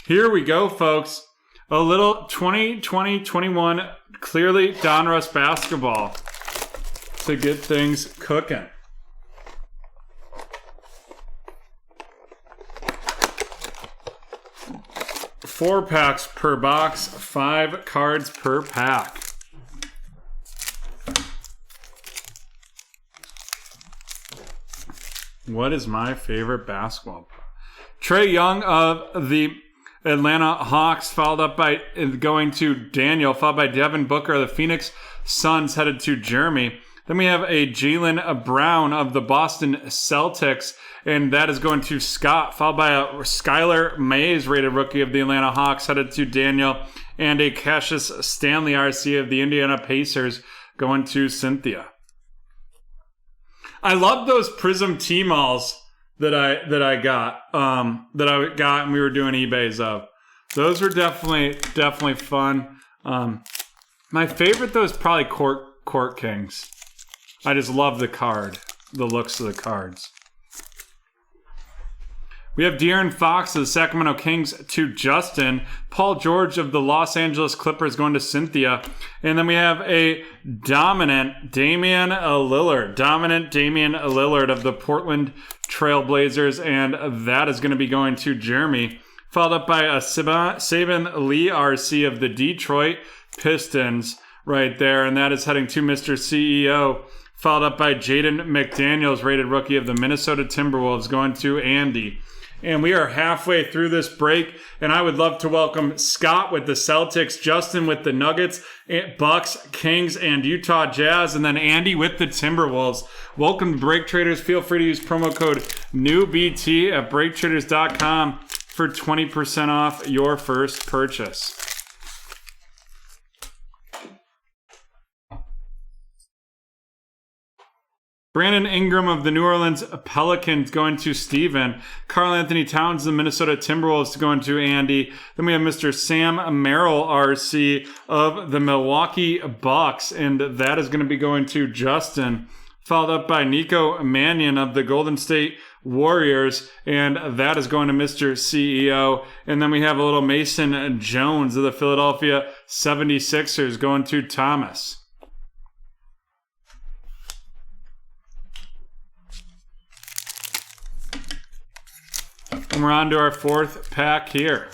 Here we go, folks. A little 2020-21 clearly Donruss basketball to get things cooking. Four packs per box, 5 cards per pack. What is my favorite basketball? Trae Young of the Atlanta Hawks, followed up by going to Daniel, followed by Devin Booker of the Phoenix Suns, headed to Jeremy. Then we have a Jaylen Brown of the Boston Celtics, and that is going to Scott, followed by a Skylar Mays rated rookie of the Atlanta Hawks, headed to Daniel, and a Cassius Stanley RC of the Indiana Pacers going to Cynthia. I love those Prism T-Malls that I got and we were doing eBays of. Those were definitely fun. My favorite though is probably Court Kings. I just love the card, the looks of the cards. We have De'Aaron Fox of the Sacramento Kings to Justin. Paul George of the Los Angeles Clippers going to Cynthia. And then we have a dominant Damian Lillard of the Portland Trailblazers. And that is going to be going to Jeremy. Followed up by a Saban Lee RC of the Detroit Pistons right there. And that is heading to Mr. CEO. Followed up by Jaden McDaniels, rated rookie of the Minnesota Timberwolves, going to Andy. And we are halfway through this break, and I would love to welcome Scott with the Celtics, Justin with the Nuggets, Bucks, Kings, and Utah Jazz, and then Andy with the Timberwolves. Welcome to BreakTraders. Feel free to use promo code NEWBT at BreakTraders.com for 20% off your first purchase. Brandon Ingram of the New Orleans Pelicans going to Steven. Karl Anthony Towns of the Minnesota Timberwolves going to Andy. Then we have Mr. Sam Merrill RC of the Milwaukee Bucks, and that is going to be going to Justin. Followed up by Nico Mannion of the Golden State Warriors, and that is going to Mr. CEO. And then we have a little Mason Jones of the Philadelphia 76ers going to Thomas. And we're on to our fourth pack here.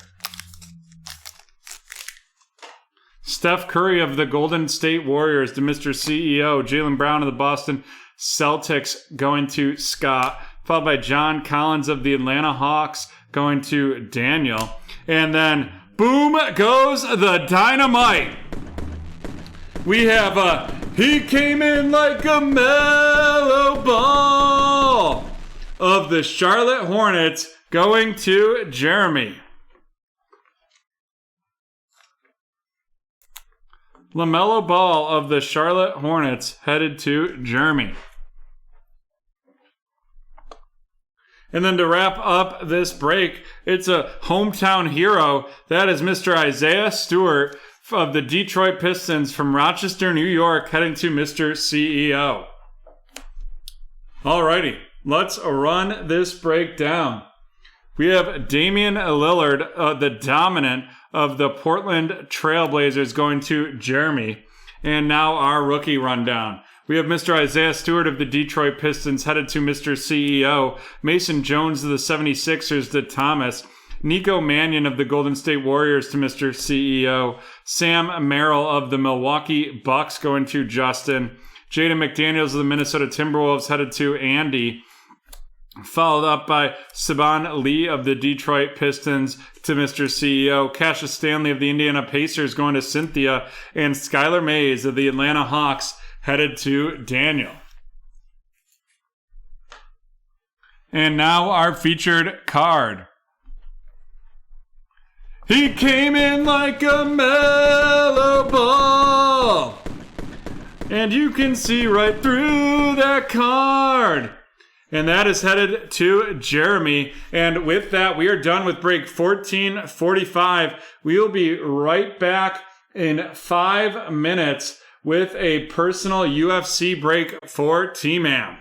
Steph Curry of the Golden State Warriors to Mr. CEO. Jaylen Brown of the Boston Celtics going to Scott. Followed by John Collins of the Atlanta Hawks going to Daniel. And then, boom goes the dynamite. We have he came in like a mellow ball of the Charlotte Hornets going to Jeremy. LaMelo Ball of the Charlotte Hornets headed to Jeremy. And then to wrap up this break, it's a hometown hero. That is Mr. Isaiah Stewart of the Detroit Pistons from Rochester, New York, heading to Mr. CEO. Alrighty, let's run this break down. We have Damian Lillard, the dominant of the Portland Trailblazers, going to Jeremy. And now our rookie rundown. We have Mr. Isaiah Stewart of the Detroit Pistons headed to Mr. CEO. Mason Jones of the 76ers to Thomas. Nico Mannion of the Golden State Warriors to Mr. CEO. Sam Merrill of the Milwaukee Bucks going to Justin. Jaden McDaniels of the Minnesota Timberwolves headed to Andy. Followed up by Saban Lee of the Detroit Pistons to Mr. CEO. Cassius Stanley of the Indiana Pacers going to Cynthia. And Skylar Mays of the Atlanta Hawks headed to Daniel. And now our featured card. He came in like a mellow ball. And you can see right through that card. And that is headed to Jeremy. And with that, we are done with break 1445. We will be right back in 5 minutes with a personal UFC break for T-Man.